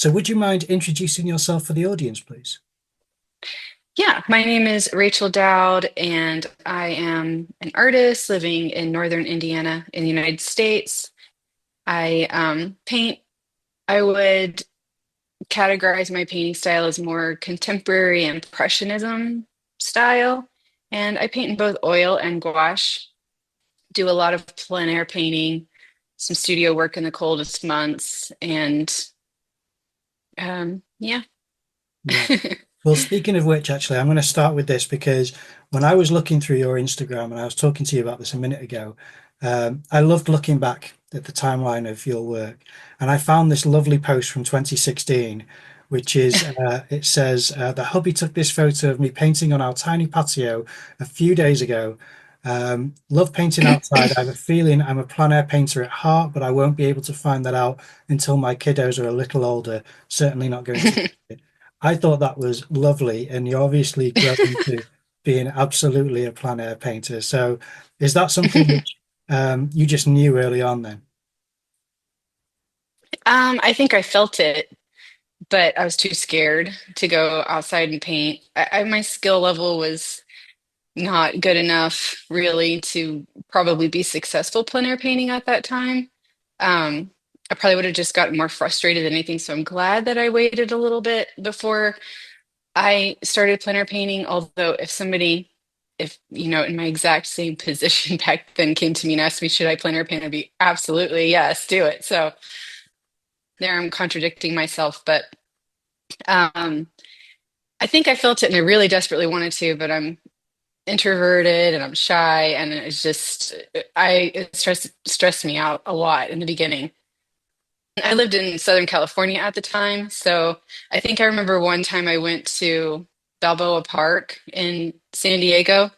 So would you mind introducing yourself for the audience, please? Yeah, my name is Rachel Dowd, and I am an artist living in northern Indiana in the United States. I paint. I would categorize my painting style as more contemporary impressionism style, and I paint in both oil and gouache. Do a lot of plein air painting, some studio work in the coldest months, and yeah. Yeah. Well, speaking of which, actually, I'm going to start with this because when I was looking through your Instagram and I was talking to you about this a minute ago, I loved looking back at the timeline of your work. And I found this lovely post from 2016, which is it says, the hubby took this photo of me painting on our tiny patio a few days ago. Love painting outside. I have a feeling I'm a plein air painter at heart, but I won't be able to find that out until my kiddos are a little older. Certainly not going to. I thought that was lovely, and you're obviously grown to being absolutely a plein air painter. So, is that something which you just knew early on then? I think I felt it, but I was too scared to go outside and paint. My skill level was not good enough really to probably be successful plein air painting at that time. I probably would have just gotten more frustrated than anything. So I'm glad that I waited a little bit before I started plein air painting. Although if in my exact same position back then came to me and asked me, should I plein air paint? I'd be absolutely yes, do it. So there I'm contradicting myself, but um, I think I felt it and I really desperately wanted to, but I'm introverted and I'm shy and it stressed me out a lot in the beginning. I lived in Southern California at the time, so I think I remember one time I went to Balboa Park in San Diego.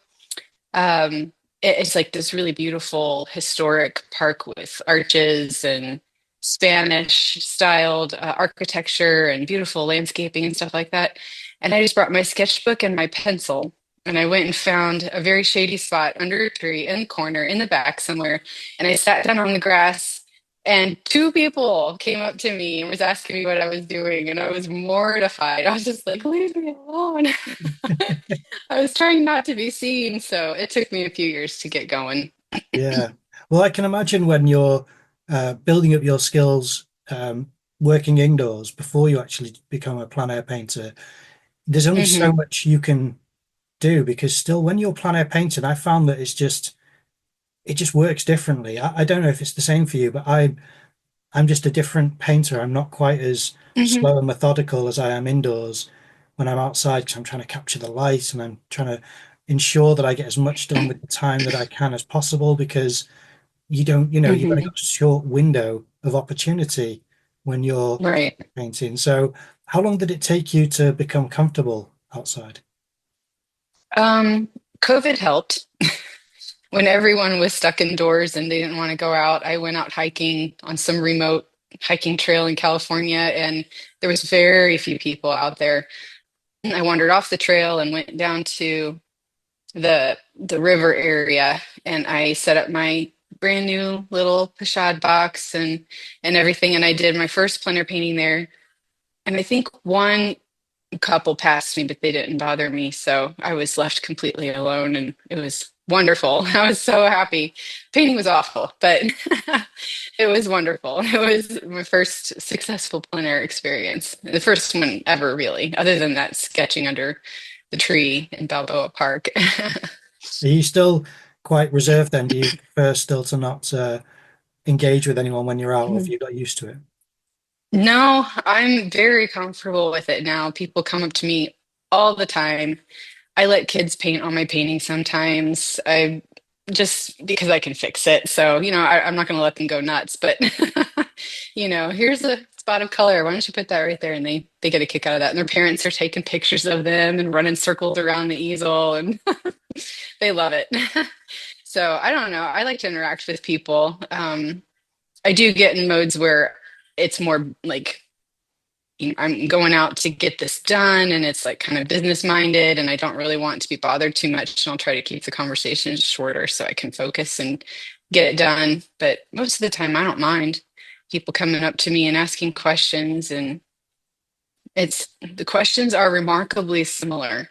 It's like this really beautiful historic park with arches and Spanish styled architecture and beautiful landscaping and stuff like that. And I just brought my sketchbook and my pencil. And I went and found a very shady spot under a tree in the corner in the back somewhere. And I sat down on the grass, and two people came up to me and was asking me what I was doing. And I was mortified. I was just like, leave me alone. I was trying not to be seen, so it took me a few years to get going. Yeah. Well, I can imagine when you're building up your skills, working indoors before you actually become a plein air painter, there's only so Hmm. much you can do because still, when you're plein air painting, I found that it just works differently. I don't know if it's the same for you, but I'm just a different painter. I'm not quite as Hmm. slow and methodical as I am indoors when I'm outside because I'm trying to capture the light and I'm trying to ensure that I get as much done with the time that I can as possible because you've only Hmm. got a short window of opportunity when you're Right. painting. So, how long did it take you to become comfortable outside? Um, COVID helped. When everyone was stuck indoors and they didn't want to go out, I went out hiking on some remote hiking trail in California, and there was very few people out there. I wandered off the trail and went down to the river area, and I set up my brand new little pochade box and everything, and I did my first plein air painting there. And I think one couple passed me, but they didn't bother me. So I was left completely alone and it was wonderful. I was so happy. Painting was awful, but it was wonderful. It was my first successful plein air experience. The first one ever, really, other than that sketching under the tree in Balboa Park. Are you still quite reserved then? Do you prefer still to not engage with anyone when you're out, or have you got used to it? No, I'm very comfortable with it now. People come up to me all the time. I let kids paint on my paintings sometimes. I just because I can fix it. So, I'm not going to let them go nuts, but here's a spot of color. Why don't you put that right there? And they get a kick out of that. And their parents are taking pictures of them and running circles around the easel and they love it. So, I don't know. I like to interact with people. I do get in modes where it's more like I'm going out to get this done and it's like kind of business minded and I don't really want to be bothered too much and I'll try to keep the conversation shorter so I can focus and get it done. But most of the time I don't mind people coming up to me and asking questions and It's the questions are remarkably similar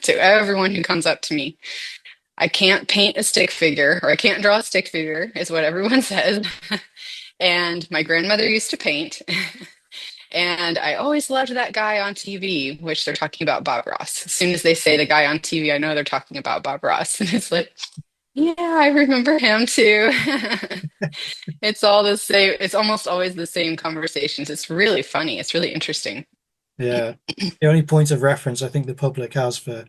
to everyone who comes up to me. I can't paint a stick figure, or I can't draw a stick figure, is what everyone says. And my grandmother used to paint. And I always loved that guy on TV, which they're talking about Bob Ross. As soon as they say the guy on TV, I know they're talking about Bob Ross. And it's like, yeah, I remember him too. It's all the same. It's almost always the same conversations. It's really funny. It's really interesting. Yeah. The only point of reference I think the public has for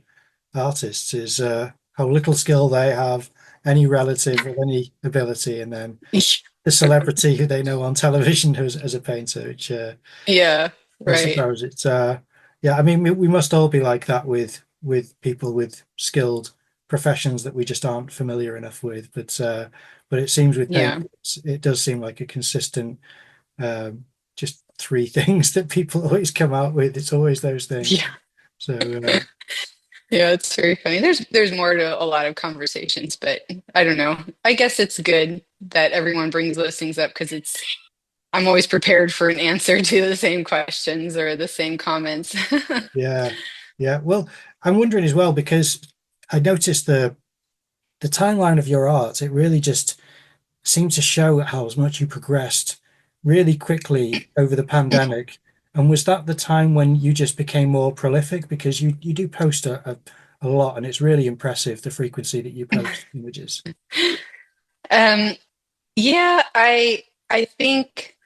artists is how little skill they have, any relative with any ability, and then the celebrity who they know on television as a painter, which Yeah, I right. suppose it's yeah, I mean we must all be like that with people with skilled professions that we just aren't familiar enough with. But it seems with Yeah. painters, it does seem like a consistent just three things that people always come out with. It's always those things. Yeah. So Yeah, it's very funny. There's more to a lot of conversations, but I don't know. I guess it's good that everyone brings those things up because it's I'm always prepared for an answer to the same questions or the same comments. yeah, yeah. Well, I'm wondering as well because I noticed the timeline of your art. It really just seemed to show how much you progressed really quickly over the pandemic. And was that the time when you just became more prolific? Because you do post a lot, and it's really impressive the frequency that you post images. Um, yeah, I think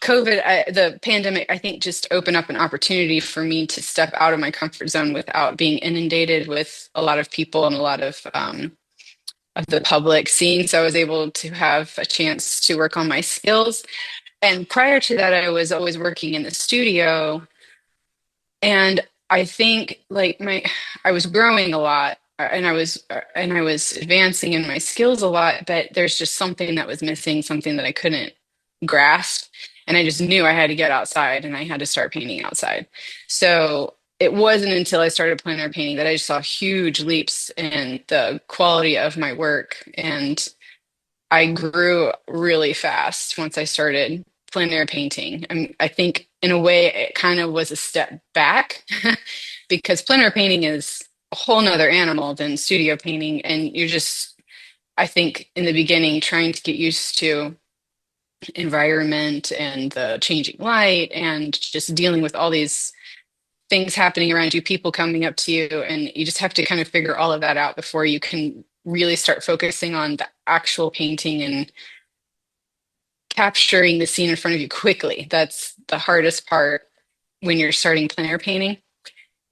the pandemic, I think just opened up an opportunity for me to step out of my comfort zone without being inundated with a lot of people and a lot of the public seeing. So I was able to have a chance to work on my skills. And prior to that, I was always working in the studio. And I think like I was growing a lot and I was advancing in my skills a lot, but there's just something that was missing, something that I couldn't grasp. And I just knew I had to get outside and I had to start painting outside. So it wasn't until I started plein air painting that I just saw huge leaps in the quality of my work. And I grew really fast once I started plein air painting. I think in a way it kind of was a step back because plein air painting is a whole nother animal than studio painting. And you're just, I think in the beginning, trying to get used to environment and the changing light and just dealing with all these things happening around you, people coming up to you, and you just have to kind of figure all of that out before you can really start focusing on the actual painting and capturing the scene in front of you quickly. That's the hardest part when you're starting plein air painting.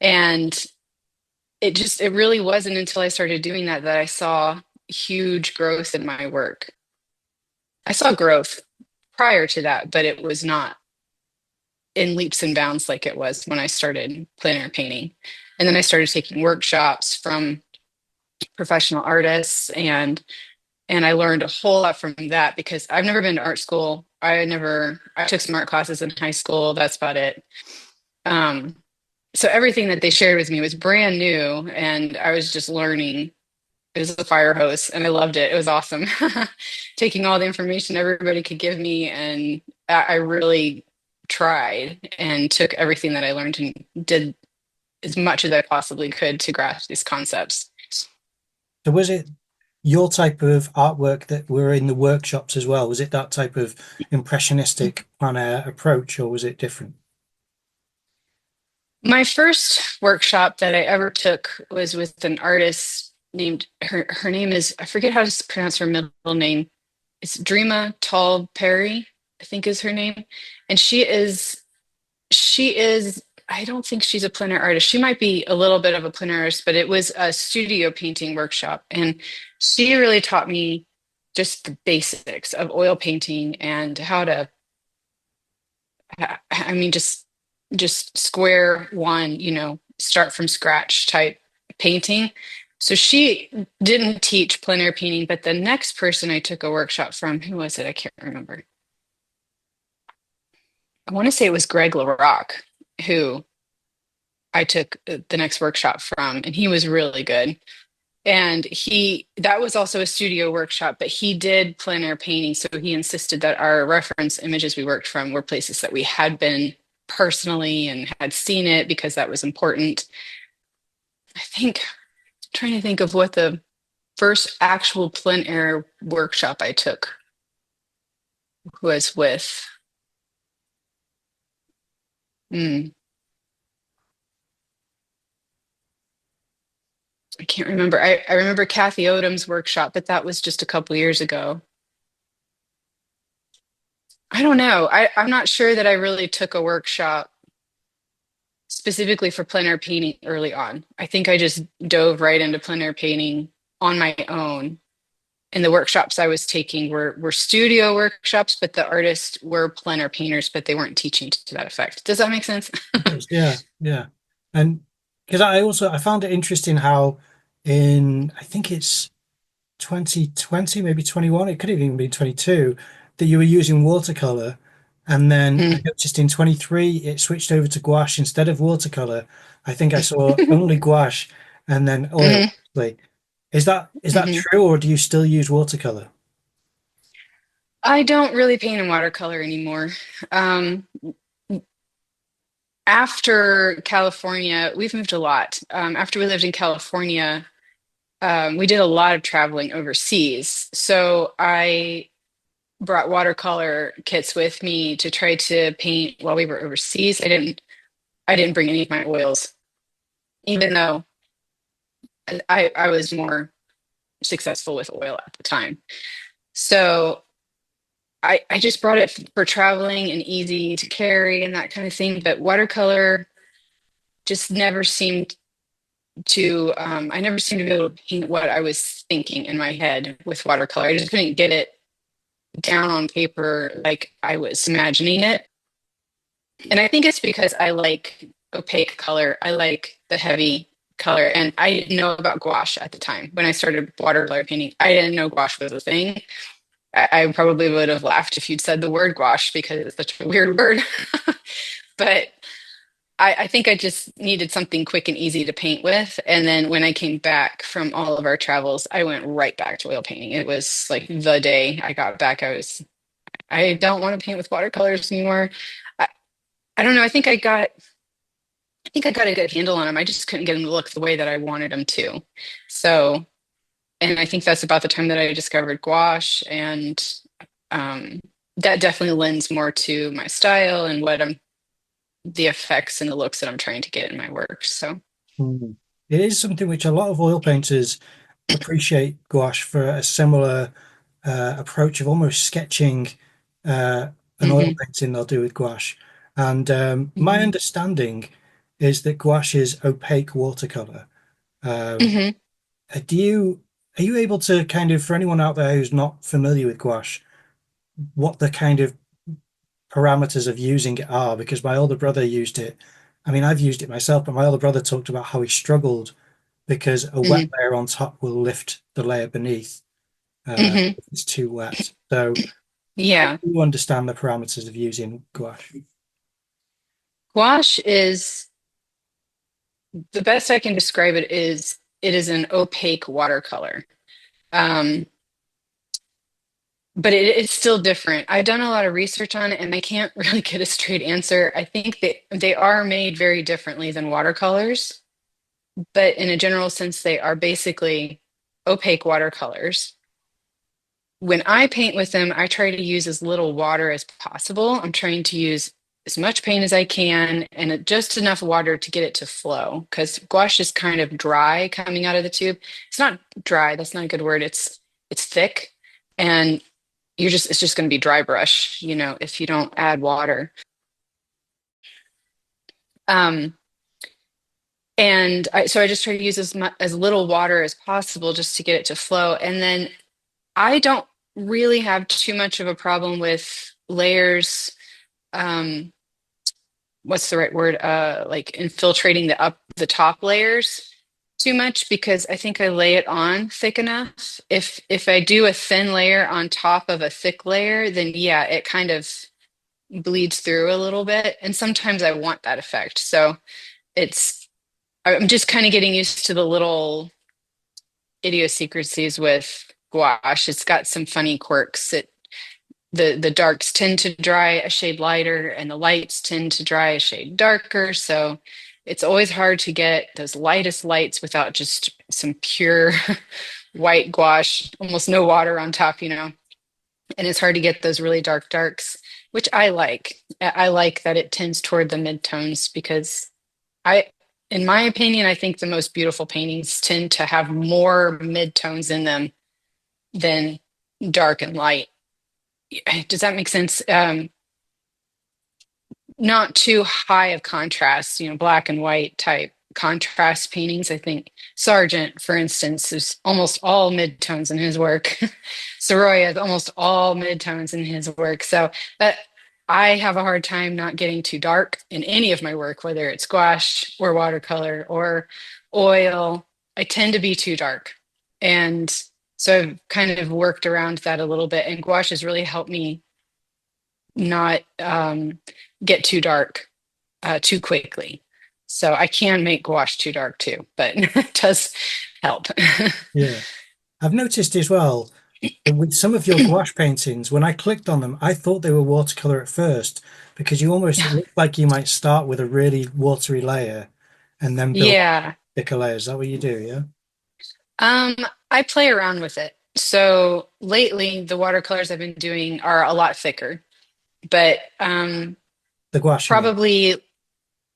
And it really wasn't until I started doing that that I saw huge growth in my work. I saw growth prior to that, but it was not in leaps and bounds like it was when I started plein air painting. And then I started taking workshops from professional artists and I learned a whole lot from that because I've never been to art school. I took some art classes in high school. That's about it. Um, so everything that they shared with me was brand new and I was just learning. It was a fire hose and I loved it. It was awesome. Taking all the information everybody could give me and I really tried and took everything that I learned and did as much as I possibly could to grasp these concepts. So was it your type of artwork that were in the workshops as well? Was it that type of impressionistic plein air approach, or was it different? My first workshop that I ever took was with an artist named her name is I forget how to pronounce her middle name. It's Dreama Tall Perry, I think is her name. And she is I don't think she's a plein air artist. She might be a little bit of a plein air artist, but it was a studio painting workshop. And she really taught me just the basics of oil painting and how to I mean just square one, start from scratch type painting. So she didn't teach plein air painting, but the next person I took a workshop from, who was it? I can't remember. I want to say it was Greg LaRock, who I took the next workshop from, and he was really good. And that was also a studio workshop, but he did plein air painting. So he insisted that our reference images we worked from were places that we had been personally and had seen it because that was important. I think, trying to think of what the first actual plein air workshop I took was with. Hmm, I can't remember. I remember Kathy Odom's workshop, but that was just a couple years ago. I don't know. I'm not sure that I really took a workshop specifically for plein air painting early on. I think I just dove right into plein air painting on my own. And the workshops I was taking were studio workshops, but the artists were plein air painters, but they weren't teaching to that effect. Does that make sense? It does, yeah, yeah. And because I found it interesting how in I think it's 2020, maybe 21, it could have even been 22, that you were using watercolor. And then I Mm. noticed in 23 it switched over to gouache instead of watercolor. I think I saw only gouache and then oil. Hmm. Actually. Is that Hmm. true, or do you still use watercolor? I don't really paint in watercolor anymore. Um, After California, we've moved a lot. After we lived in California, we did a lot of traveling overseas. So I brought watercolor kits with me to try to paint while we were overseas. I didn't bring any of my oils, even though I was more successful with oil at the time. So I just brought it for traveling and easy to carry and that kind of thing. But watercolor just never seemed to, I never seemed to be able to paint what I was thinking in my head with watercolor. I just couldn't get it down on paper like I was imagining it. And I think it's because I like opaque color. I like the heavy color. And I didn't know about gouache at the time. When I started watercolor painting, I didn't know gouache was a thing. I probably would have laughed if you'd said the word gouache because it's such a weird word. But I think I just needed something quick and easy to paint with. And then when I came back from all of our travels, I went right back to oil painting. It was like the day I got back, I don't want to paint with watercolors anymore. I, I don't know. I think I got a good handle on them. I just couldn't get them to look the way that I wanted them to. So, and I think that's about the time that I discovered gouache, and um, that definitely lends more to my style and the effects and the looks that I'm trying to get in my work. So, Mm. It is something which a lot of oil painters appreciate gouache for a similar approach of almost sketching uh, an oil hmm. painting they'll do with gouache. And my Hmm. understanding is that gouache is opaque watercolor. Um, Hmm. do you are you able to kind of, for anyone out there who's not familiar with gouache, what the kind of parameters of using it are? Because my older brother used it. I mean, I've used it myself, but my older brother talked about how he struggled because a wet Hmm. layer on top will lift the layer beneath Hmm. if it's too wet. So, how Yeah. do you understand the parameters of using gouache? Gouache is the best I can describe it is an opaque watercolor. Um, but it's still different. I've done a lot of research on it and I can't really get a straight answer. I think that they are made very differently than watercolors, but in a general sense, they are basically opaque watercolors. When I paint with them, I try to use as little water as possible. I'm trying to use as much paint as I can and just enough water to get it to flow because gouache is kind of dry coming out of the tube. It's not dry, that's not a good word. It's thick and it's just going to be dry brush, if you don't add water. Um, so I just try to use as little water as possible just to get it to flow. And then I don't really have too much of a problem with layers. Um, what's the right word? Like infiltrating the top layers too much because I think I lay it on thick enough. If I do a thin layer on top of a thick layer, then yeah, it kind of bleeds through a little bit. And sometimes I want that effect. So it's I'm just kind of getting used to the little idiosyncrasies with gouache. It's got some funny quirks. the darks tend to dry a shade lighter and the lights tend to dry a shade darker. So it's always hard to get those lightest lights without just some pure white gouache, almost no water on top, and it's hard to get those really dark darks, which I like. I like that it tends toward the midtones because I, in my opinion, I think the most beautiful paintings tend to have more midtones in them than dark and light. Does that make sense? Not too high of contrast, black and white type contrast paintings. I think Sargent, for instance, is almost all midtones in his work. Sorolla is almost all midtones in his work. So that I have a hard time not getting too dark in any of my work, whether it's gouache or watercolor or oil. I tend to be too dark. And so I've kind of worked around that a little bit. And gouache has really helped me not get too dark too quickly. So I can make gouache too dark too, but it does help. Yeah. I've noticed as well that with some of your gouache paintings, when I clicked on them, I thought they were watercolor at first because you almost it looked like you might start with a really watery layer and then build Yeah. thicker layers. Is that what you do? Yeah. Um, I play around with it. So lately, the watercolors I've been doing are a lot thicker, but The gouache, you mean? probably,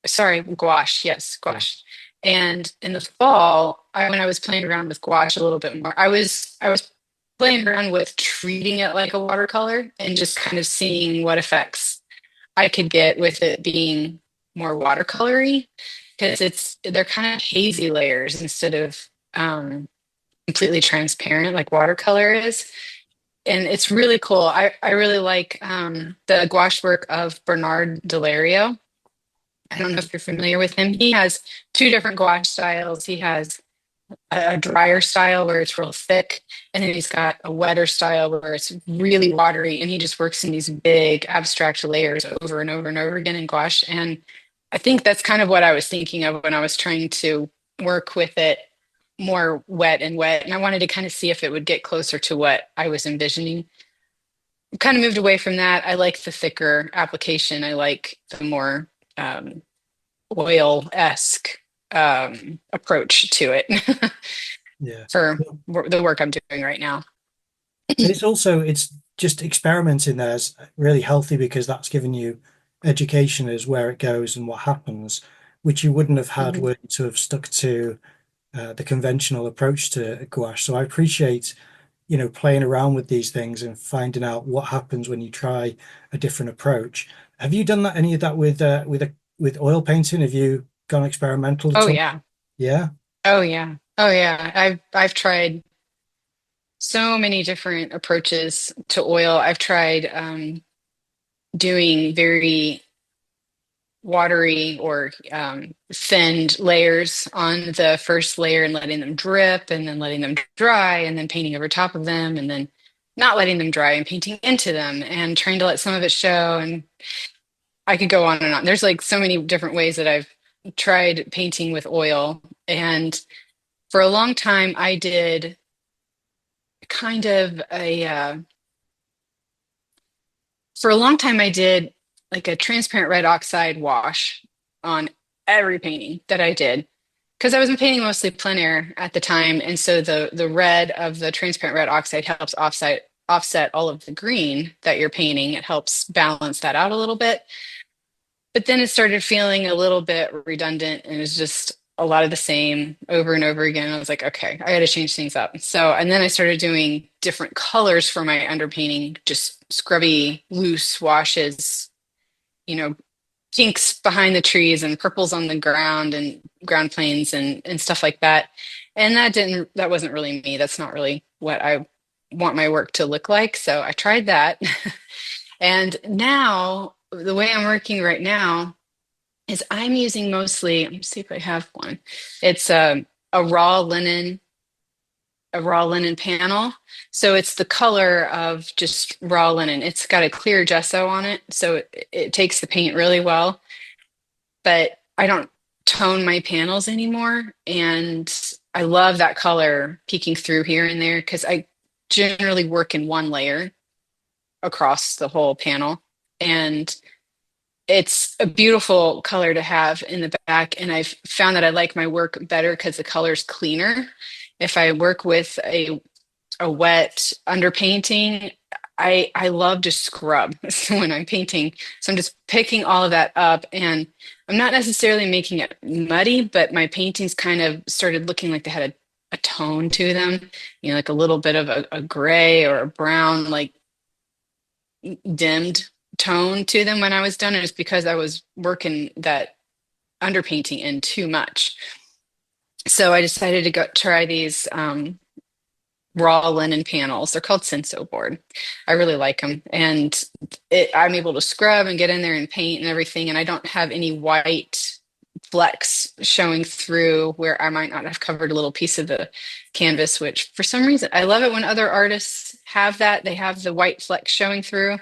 sorry, gouache. Yes, Yeah. gouache. And in the fall, when I was playing around with gouache a little bit more, I was playing around with treating it like a watercolor and just kind of seeing what effects I could get with it being more watercolory because they're kind of hazy layers instead of completely transparent like watercolor is. And it's really cool. I really like the gouache work of Bernard Delario. I don't know if you're familiar with him. He has two different gouache styles. He has a drier style where it's real thick, and then he's got a wetter style where it's really watery, and he just works in these big abstract layers over and over and over again in gouache. And I think that's kind of what I was thinking of when I was trying to work with it more wet and wet. And I wanted to kind of see if it would get closer to what I was envisioning. Kind of moved away from that. I like the thicker application. I like the more oil-esque approach to it Yeah. for the work I'm doing right now. And it's just experimenting there is really healthy because that's given you education as where it goes and what happens, which you wouldn't have had Mhm. were you to have stuck to the conventional approach to gouache. So I appreciate, playing around with these things and finding out what happens when you try a different approach. Have you done that any of that with oil painting? Have you gone experimental at Oh all? yeah. Yeah. Oh yeah. Oh yeah. I've tried so many different approaches to oil. I've tried doing very watery or thinned layers on the first layer and letting them drip and then letting them dry and then painting over top of them and then not letting them dry and painting into them and trying to let some of it show. And I could go on and on. There's like so many different ways that I've tried painting with oil. And for a long time, I did kind of for a long time, I did like a transparent red oxide wash on every painting that I did because I was painting mostly plein air at the time, and so the red of the transparent red oxide helps offset all of the green that you're painting. It helps balance that out a little bit. But then it started feeling a little bit redundant and it was just a lot of the same over and over again. I was like, okay, I got to change things up. So, and then I started doing different colors for my underpainting, just scrubby, loose washes, you know, pinks behind the trees and purples on the ground and ground planes and stuff like that. And that wasn't really me. That's not really what I want my work to look like. So I tried that. And now the way I'm working right now is I'm using mostly, let me see if I have one. It's a raw linen, a raw linen panel. So it's the color of just raw linen. It's got a clear gesso on it, so it takes the paint really well. But I don't tone my panels anymore, and I love that color peeking through here and there because I generally work in one layer. across the whole panel. And it's a beautiful color to have in the back. And I've found that I like my work better because the color's cleaner. If I work with a wet underpainting, I love to scrub when I'm painting. So I'm just picking all of that up, and I'm not necessarily making it muddy, but my paintings kind of started looking like they had a tone to them, like a little bit of a gray or a brown, like dimmed tone to them when I was done. And it's because I was working that underpainting in too much. So I decided to go try these raw linen panels. They're called Senso board. I really like them. And I'm able to scrub and get in there and paint and everything. And I don't have any white flecks showing through where I might not have covered a little piece of the canvas, which for some reason, I love it when other artists have that. They have the white flecks showing through.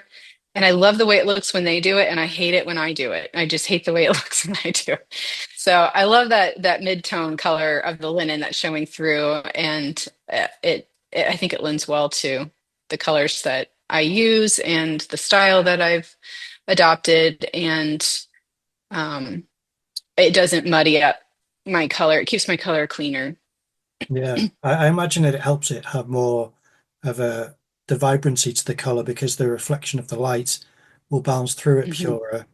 And I love the way it looks when they do it, and I hate it when I do it. I just hate the way it looks when I do it. So I love that mid-tone color of the linen that's showing through, and I think it lends well to the colors that I use and the style that I've adopted, and um, it doesn't muddy up my color. It keeps my color cleaner. Yeah, I imagine that it helps it have more of a the vibrancy to the color because the reflection of the light will bounce through it Hmm. purer,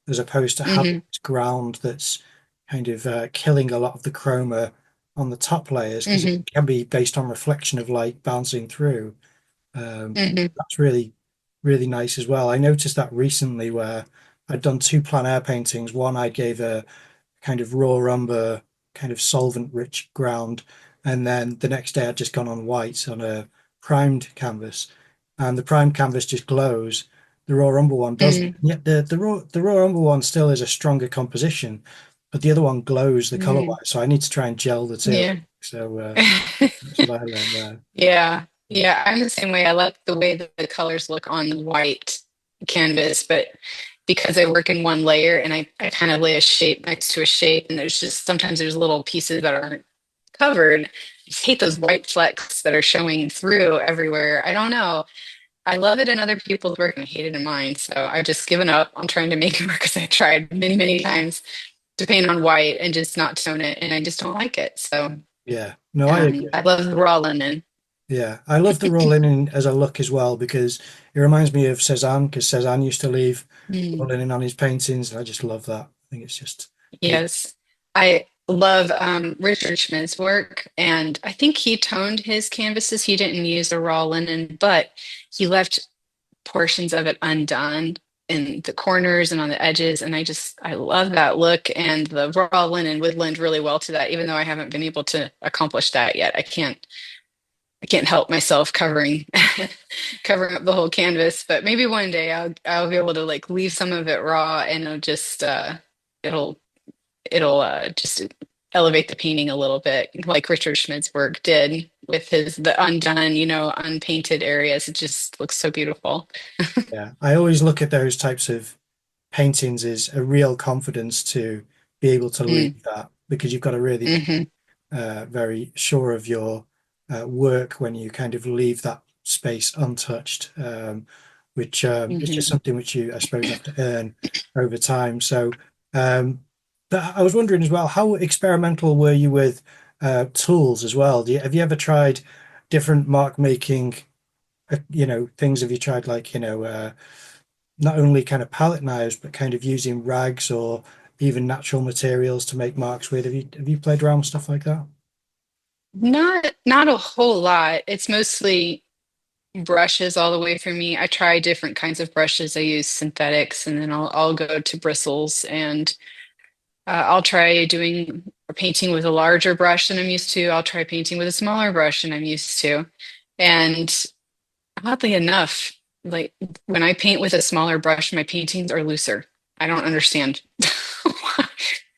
as opposed to having Hmm. this ground that's kind of killing a lot of the chroma on the top layers because it Hmm. can be based on reflection of light bouncing through. Hmm. That's really, really nice as well. I noticed that recently where I'd done two plein air paintings. One I gave a kind of raw umber, kind of solvent rich ground. And then the next day I'd just gone on white on a primed canvas. And the primed canvas just glows. The raw umber one doesn't. Hmm. Yet the raw umber one still is a stronger composition, but the other one glows the color Hmm. wise. So I need to try and gel the two. Yeah. So that's what I learned there. Yeah. Yeah. I'm the same way. I like the way that the colors look on white canvas, but because I work in one layer and I kind of lay a shape next to a shape, and there's just sometimes there's little pieces that aren't covered. I just hate those white flecks that are showing through everywhere. I don't know. I love it in other people's work and I hate it in mine. So I've just given up on trying to make it work because I tried many, many times to paint on white and just not tone it, and I just don't like it. So Yeah. No, I agree. I love the raw linen. Yeah, I love the raw linen as a look as well because it reminds me of Cezanne because Cezanne used to leave raw Mm, linen on his paintings. I just love that. I think it's just beautiful. yes. I love Richard Schmidt's work, and I think he toned his canvases. He didn't use the raw linen, but he left portions of it undone in the corners and on the edges. And I love that look. And the raw linen would lend really well to that, even though I haven't been able to accomplish that yet. I can't help myself covering covering up the whole canvas, but maybe one day I'll be able to like leave some of it raw, and it'll just elevate the painting a little bit, like Richard Schmidt's work did with his the undone, unpainted areas. It just looks so beautiful. Yeah, I always look at those types of paintings as a real confidence to be able to leave Mm, that because you've got to really be hmm. very sure of your work when you kind of leave that space untouched, which is just Hmm. something which you, I suppose, have to earn over time. So, um, but I was wondering as well, how experimental were you with tools as well? Have you ever tried different mark making, things? Have you tried like, not only kind of palette knives, but kind of using rags or even natural materials to make marks with? Have you played around with stuff like that? Not a whole lot. It's mostly brushes all the way for me. I try different kinds of brushes. I use synthetics, and then I'll go to bristles, and I'll try doing or painting with a larger brush than I'm used to. I'll try painting with a smaller brush than I'm used to. And oddly enough, like when I paint with a smaller brush, my paintings are looser. I don't understand.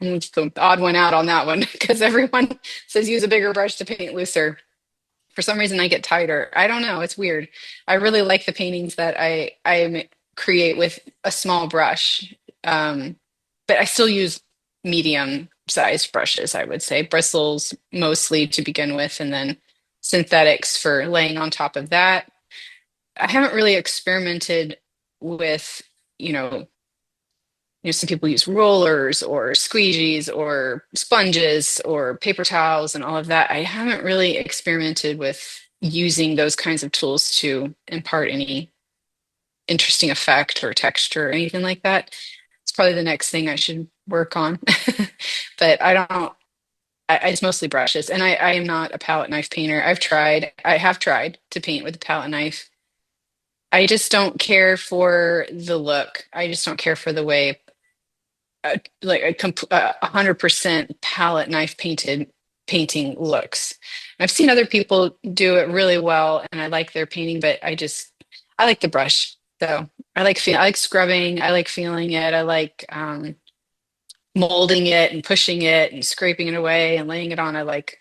I'm the odd one out on that one because everyone says use a bigger brush to paint looser. For some reason, I get tighter. I don't know. It's weird. I really like the paintings that I create with a small brush, but I still use medium sized brushes. I would say bristles mostly to begin with, and then synthetics for laying on top of that. I haven't really experimented with, you know, some people use rollers or squeegees or sponges or paper towels and all of that. I haven't really experimented with using those kinds of tools to impart any interesting effect or texture or anything like that. It's probably the next thing I should work on. But I don't, it's mostly brushes. And I am not a palette knife painter. I have tried to paint with a palette knife. I just don't care for the look. I just don't care for the way like 100% palette knife painted painting looks. I've seen other people do it really well, and I like their painting, but I like the brush. So I like scrubbing. I like feeling it. I like molding it and pushing it and scraping it away and laying it on. I like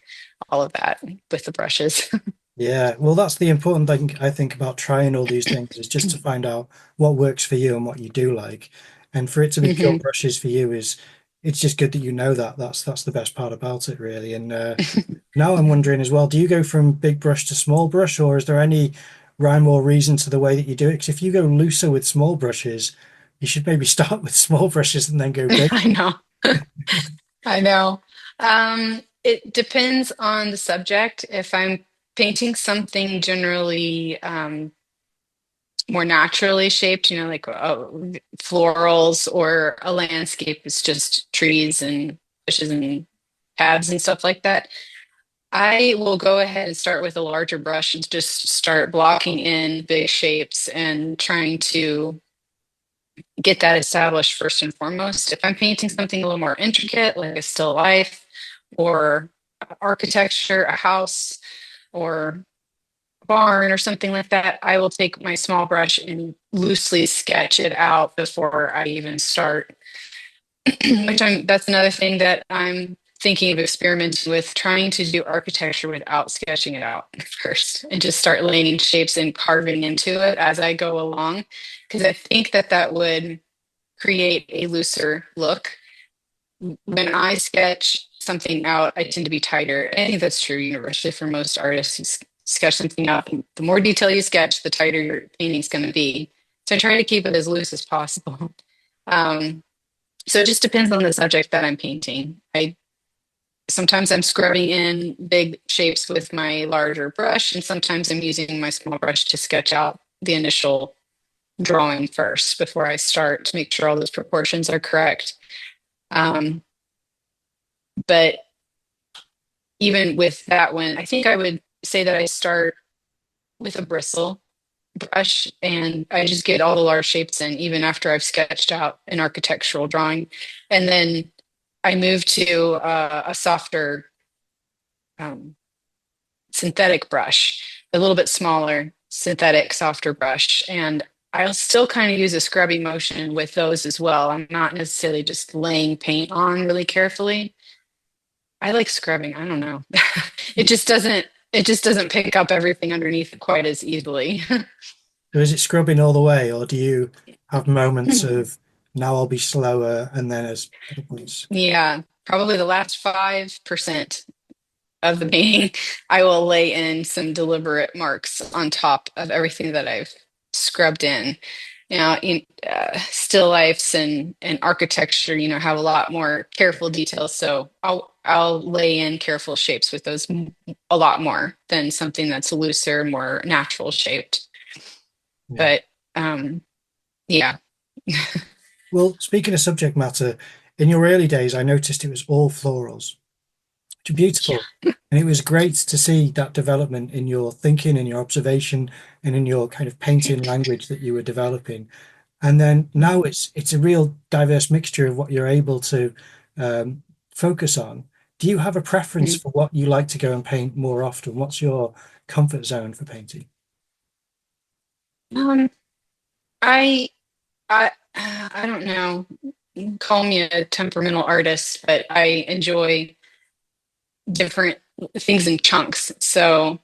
all of that with the brushes. Yeah, well, that's the important thing I think about trying all these things is just to find out what works for you and what you do like. And for it to be pure Mhm. brushes for you is it's just good that you know that. That's the best part about it, really. And now I'm wondering as well, do you go from big brush to small brush, or is there any rhyme or reason to the way that you do it? Because if you go looser with small brushes, you should maybe start with small brushes and then go big. I know. I know. It depends on the subject. If I'm painting something generally more naturally shaped, like florals or a landscape is just trees and bushes and paths and stuff like that, I will go ahead and start with a larger brush and just start blocking in big shapes and trying to get that established first and foremost. If I'm painting something a little more intricate, like a still life or architecture, a house or barn or something like that, I will take my small brush and loosely sketch it out before I even start. That's another thing that I'm thinking of experimenting with, trying to do architecture without sketching it out first and just start laying shapes and carving into it as I go along. Because I think that that would create a looser look. When I sketch something out, I tend to be tighter. And I think that's true universally for most artists. Sketch something out, and the more detail you sketch, the tighter your painting's going to be. So I try to keep it as loose as possible. Um, so it just depends on the subject that I'm painting. I sometimes I'm scrubbing in big shapes with my larger brush, and sometimes I'm using my small brush to sketch out the initial drawing first before I start to make sure all those proportions are correct. Um, but even with that one, I think I would say that I start with a bristle brush and I just get all the large shapes in, even after I've sketched out an architectural drawing. And then I move to a softer um, synthetic brush, a little bit smaller synthetic, softer brush. And I'll still kind of use a scrubby motion with those as well. I'm not necessarily just laying paint on really carefully. I like scrubbing. I don't know. It just doesn't pick up everything underneath quite as easily. So is it scrubbing all the way, or do you have moments of now I'll be slower and then as other points? Yeah, probably the last 5% of the painting, I will lay in some deliberate marks on top of everything that I've scrubbed in. Still lifes and architecture, have a lot more careful details. So I'll lay in careful shapes with those a lot more than something that's looser, more natural shaped. Yeah. But yeah. Well, speaking of subject matter, in your early days, I noticed it was all florals, which are beautiful. And it was great to see that development in your thinking, in your observation, and in your kind of painting language that you were developing. And then now it's a real diverse mixture of what you're able to um, focus on. Do you have a preference Mhm. for what you like to go and paint more often? What's your comfort zone for painting? Um, I I don't know. Call me a temperamental artist, but I enjoy different things in chunks. So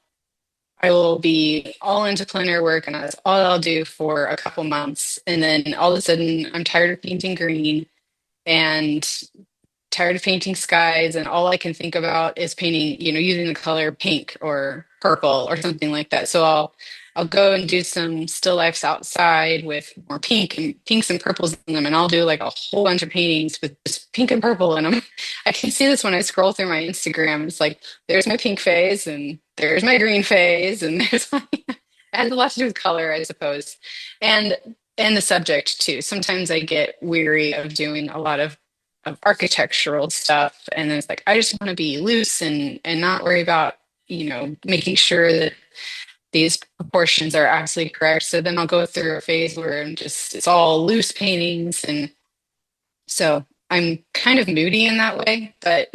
I will be all into plein air work, and that's all I'll do for a couple months. And then all of a sudden, I'm tired of painting green and tired of painting skies, and all I can think about is painting, using the color pink or purple or something like that. So I'll go and do some still lifes outside with more pinks and purples in them, and I'll do like a whole bunch of paintings with just pink and purple in them. I can see this when I scroll through my Instagram. It's like there's my pink phase and there's my green phase, and there's my it has a lot to do with color, I suppose, and and the subject too. Sometimes I get weary of doing a lot of architectural stuff, and then it's like I just want to be loose and not worry about making sure that these proportions are absolutely correct. So then I'll go through a phase where it's all loose paintings. And so I'm kind of moody in that way, but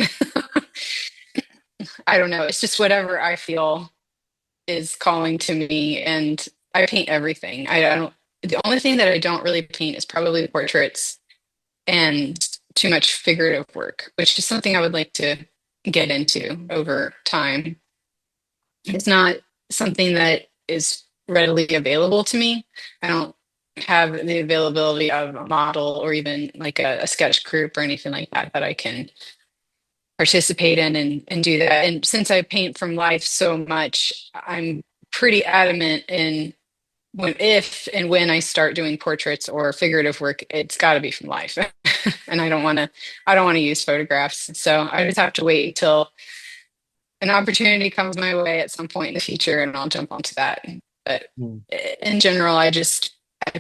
I don't know. It's just whatever I feel is calling to me. And I paint everything. I don't, the only thing that I don't really paint is probably portraits and too much figurative work, which is something I would like to get into over time. It's not something that is readily available to me. I don't have the availability of a model or even like a sketch group or anything like that that I can participate in and do that. And since I paint from life so much, I'm pretty adamant in if and when I start doing portraits or figurative work, it's got to be from life. And I don't want to use photographs. So I just have to wait till an opportunity comes my way at some point in the future and I'll jump onto that. But Mm. in general, I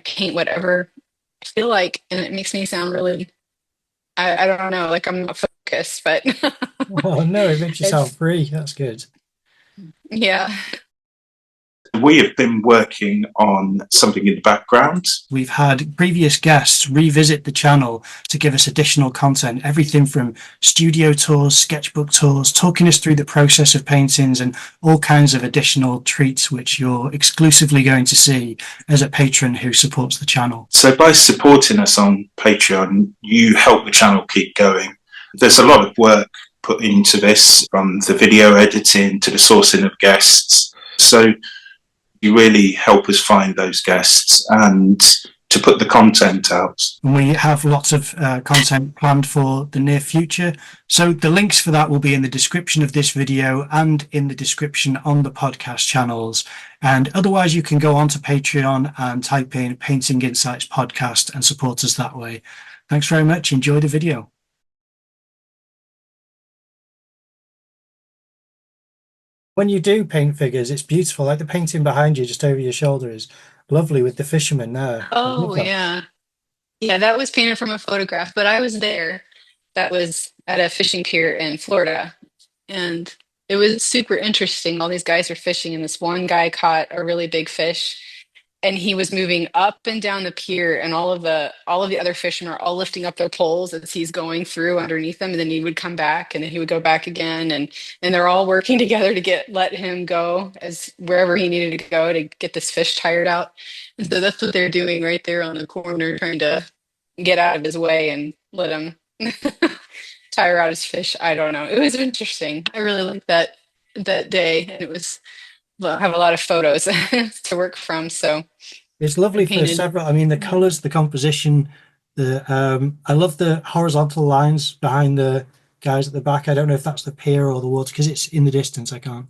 paint whatever I feel like, and it makes me sound really, I don't know, like I'm not focused, but Oh no, it makes you sound it's, free. That's good. yeah. We have been working on something in the background. We've had previous guests revisit the channel to give us additional content, everything from studio tours, sketchbook tours, talking us through the process of paintings and all kinds of additional treats, which you're exclusively going to see as a patron who supports the channel. So by supporting us on Patreon, you help the channel keep going. There's a lot of work put into this, from the video editing to the sourcing of guests. So you really help us find those guests and to put the content out. We have lots of content planned for the near future. So the links for that will be in the description of this video and in the description on the podcast channels. And otherwise, you can go on to Patreon and type in Painting Insights Podcast and support us that way. Thanks very much. Enjoy the video. When you do paint figures, it's beautiful. Like the painting behind you, just over your shoulder, is lovely with the fisherman there. I love Oh, that. yeah. Yeah, that was painted from a photograph, but I was there. That was at a fishing pier in Florida. And it was super interesting. All these guys were fishing, and this one guy caught a really big fish, and he was moving up and down the pier, and all of the other fishermen are all lifting up their poles as he's going through underneath them, and then he would come back, and then he would go back again, and they're all working together to let him go as wherever he needed to go to get this fish tired out. And so that's what they're doing right there on the corner, trying to get out of his way and let him tire out his fish. I don't know. It was interesting. I really liked that day, and it was well, I have a lot of photos to work from. So It's I lovely for painted. several. I mean, the colors, the composition, I love the horizontal lines behind the guys at the back. I don't know if that's the pier or the water because it's in the distance. I can't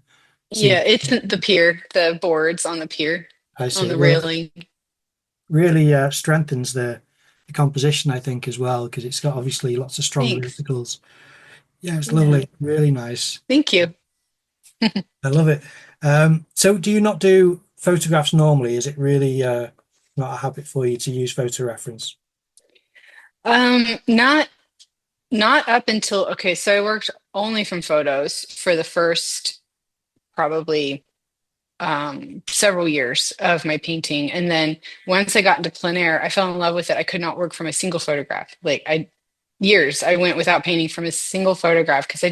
see. Yeah, it's the pier, the boards on the pier, I on see. the Well, railing. really strengthens the composition, I think, as well, because it's got obviously lots of strong Thanks. verticals. Yeah, it's Yeah. lovely. Really nice. Thank you. I love it. So do you not do photographs normally? Is it really not a habit for you to use photo reference? Not up until okay, so I worked only from photos for the first probably several years of my painting. And then once I got into plein air, I fell in love with it. I could not work from a single photograph. Like years I went without painting from a single photograph because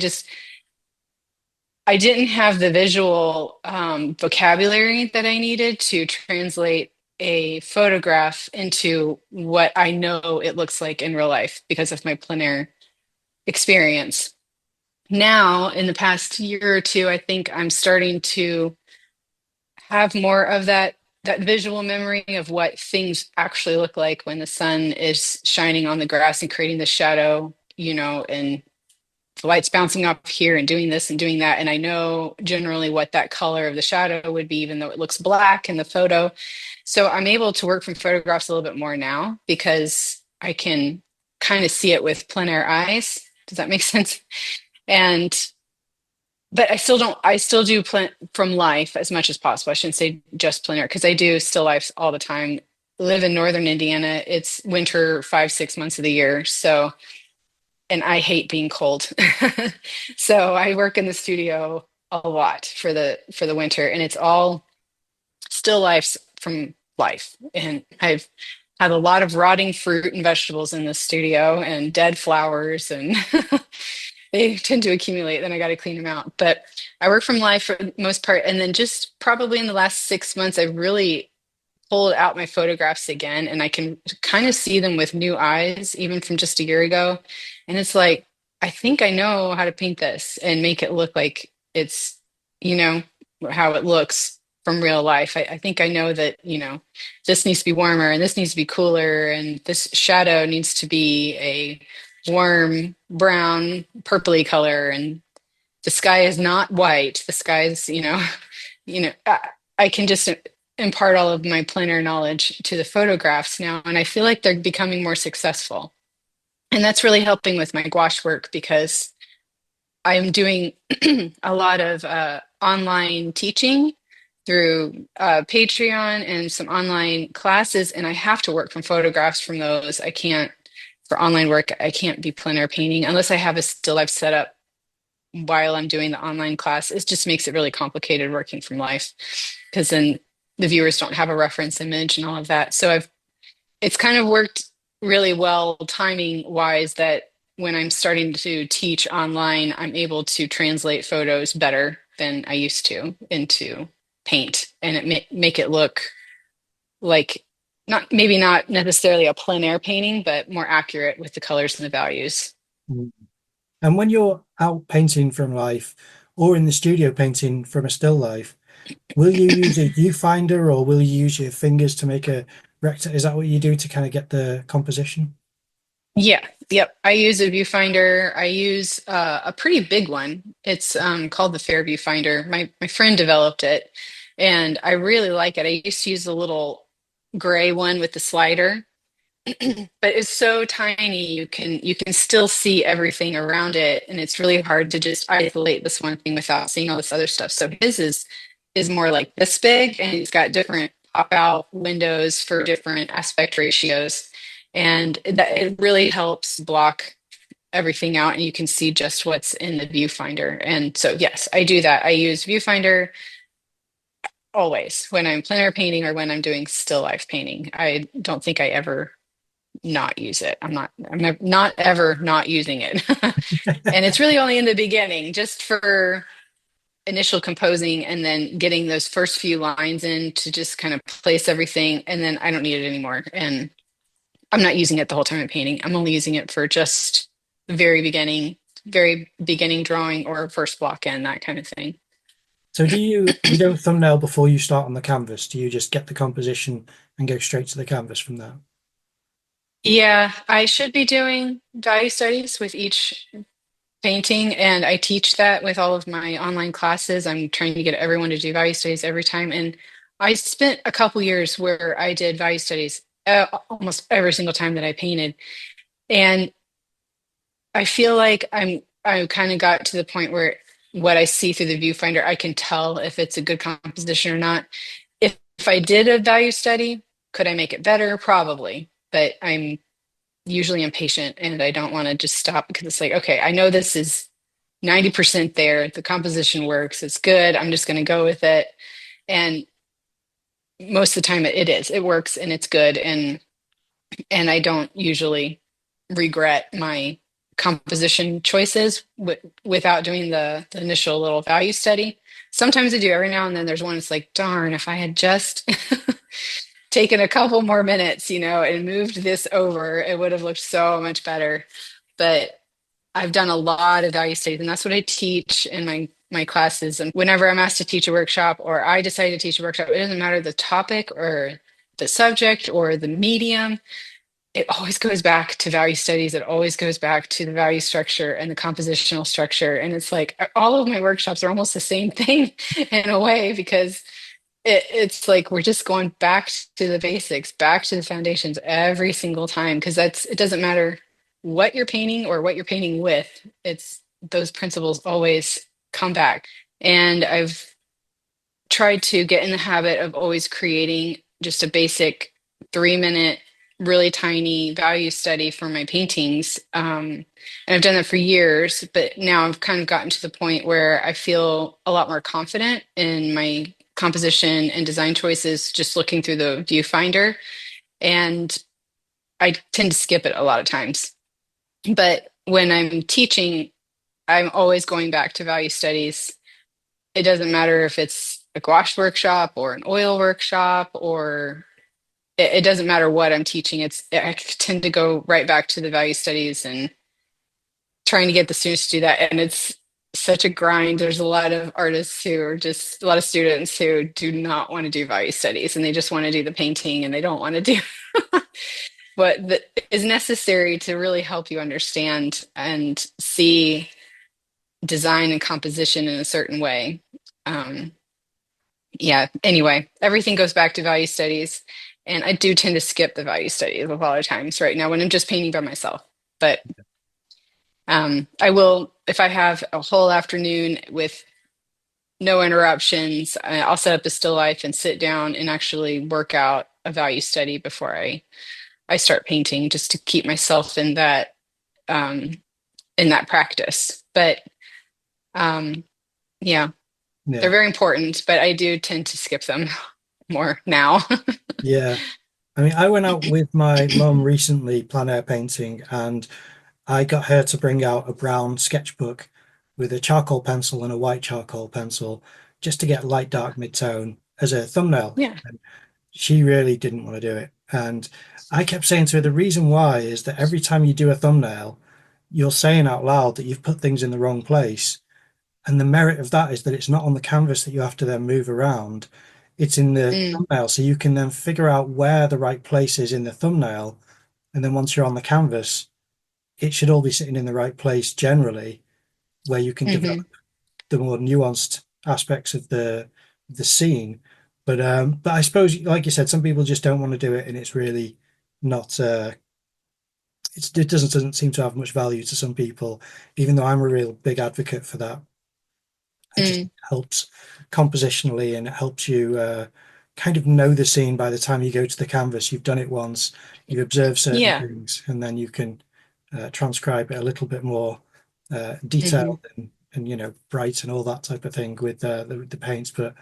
I didn't have the visual vocabulary that I needed to translate a photograph into what I know it looks like in real life because of my plein air experience. Now, in the past year or two, I think I'm starting to have more of that visual memory of what things actually look like when the sun is shining on the grass and creating the shadow, and the light's bouncing off here and doing this and doing that. And I know generally what that color of the shadow would be, even though it looks black in the photo. So I'm able to work from photographs a little bit more now because I can kind of see it with plein air eyes. Does that make sense? And but I still do from life as much as possible. I shouldn't say just plein air because I do still life all the time. Live in northern Indiana. It's winter 5, 6 months of the year. So, and I hate being cold. So I work in the studio a lot for the winter, and it's all still lifes from life. And I've had a lot of rotting fruit and vegetables in the studio and dead flowers, and they tend to accumulate. Then I got to clean them out. But I work from life for the most part. And then just probably in the last 6 months, I've really pulled out my photographs again, and I can kind of see them with new eyes, even from just a year ago. And it's like, I think I know how to paint this and make it look like it's, you know, how it looks from real life. I think I know that, you know, this needs to be warmer and this needs to be cooler, and this shadow needs to be a warm brown purpley color, and the sky is not white. The sky is, I can just impart all of my plein air knowledge to the photographs now, and I feel like they're becoming more successful. And that's really helping with my gouache work because I'm doing a lot of online teaching through Patreon and some online classes, and I have to work from photographs from those. I can't, for online work, I can't be plein air painting unless I have a still life set up while I'm doing the online class. It just makes it really complicated working from life because then the viewers don't have a reference image and all of that. So it's kind of worked really well timing wise that when I'm starting to teach online, I'm able to translate photos better than I used to into paint, and it make it look like maybe not necessarily a plein air painting, but more accurate with the colors and the values. Mm. And when you're out painting from life or in the studio painting from a still life, will you use a viewfinder or will you use your fingers to make a rectangle? Is that what you do to kind of get the composition? Yeah, yep. I use a viewfinder. I use a pretty big one. It's called the Fair Viewfinder. My friend developed it, and I really like it. I used to use the little gray one with the slider, but it's so tiny you can still see everything around it, and it's really hard to just isolate this one thing without seeing all this other stuff. So his is more like this big, and it's got different pop out windows for different aspect ratios, and that it really helps block everything out, and you can see just what's in the viewfinder. And so yes, I do that. I use viewfinder always when I'm plein air painting or when I'm doing still life painting. I don't think I ever not use it. I'm not ever not using it. And it's really only in the beginning, just for initial composing and then getting those first few lines in to just kind of place everything. And then I don't need it anymore. And I'm not using it the whole time I'm painting. I'm only using it for just the very beginning drawing or first block in, that kind of thing. So you don't thumbnail before you start on the canvas? Do you just get the composition and go straight to the canvas from there? Yeah, I should be doing value studies with each painting, and I teach that with all of my online classes. I'm trying to get everyone to do value studies every time, and I spent a couple years where I did value studies almost every single time that I painted, and I feel like I kind of got to the point where what I see through the viewfinder, I can tell if it's a good composition or not. If I did a value study, could I make it better? Probably, but I'm usually impatient and I don't want to just stop because it's like, okay, I know this is 90% there. The composition works. It's good. I'm just going to go with it. And most of the time it works and it's good. And I don't usually regret my composition choices without doing the initial little value study. Sometimes I do. Every now and then there's one that's like, darn, if I had just taken a couple more minutes, and moved this over, it would have looked so much better. But I've done a lot of value studies, and that's what I teach in my classes. And whenever I'm asked to teach a workshop or I decide to teach a workshop, it doesn't matter the topic or the subject or the medium. it always goes back to value studies. It always goes back to the value structure and the compositional structure. And it's like all of my workshops are almost the same thing in a way, because it's like we're just going back to the basics, back to the foundations every single time. Because it doesn't matter what you're painting or what you're painting with, it's those principles always come back. And I've tried to get in the habit of always creating just a basic 3 minute, really tiny value study for my paintings. And I've done that for years, but now I've kind of gotten to the point where I feel a lot more confident in my composition and design choices just looking through the viewfinder. And I tend to skip it a lot of times. But when I'm teaching, I'm always going back to value studies. It doesn't matter if it's a gouache workshop or an oil workshop, or it doesn't matter what I'm teaching. I tend to go right back to the value studies and trying to get the students to do that. And it's such a grind. There's a lot of artists who are just a lot of students who do not want to do value studies, and they just want to do the painting, and they don't want to do what is necessary to really help you understand and see design and composition in a certain way. Yeah, anyway, everything goes back to value studies. And I do tend to skip the value studies a lot of times right now when I'm just painting by myself. But I will, if I have a whole afternoon with no interruptions, I'll set up a still life and sit down and actually work out a value study before I start painting, just to keep myself in that practice. But yeah, they're very important, but I do tend to skip them more now. Yeah. I mean, I went out with my mum recently plein air painting, and I got her to bring out a brown sketchbook with a charcoal pencil and a white charcoal pencil just to get light, dark, mid-tone as a thumbnail. Yeah. And she really didn't want to do it. And I kept saying to her, the reason why is that every time you do a thumbnail, you're saying out loud that you've put things in the wrong place. And the merit of that is that it's not on the canvas that you have to then move around. It's in the thumbnail. So you can then figure out where the right place is in the thumbnail. And then once you're on the canvas, it should all be sitting in the right place generally, where you can develop the more nuanced aspects of the scene. But I suppose, like you said, some people just don't want to do it, and it's really not. It doesn't seem to have much value to some people, even though I'm a real big advocate for that. It just helps compositionally, and it helps you kind of know the scene by the time you go to the canvas. You've done it once, you observe certain things, and then you can transcribe it a little bit more detailed and bright and all that type of thing with the paints. But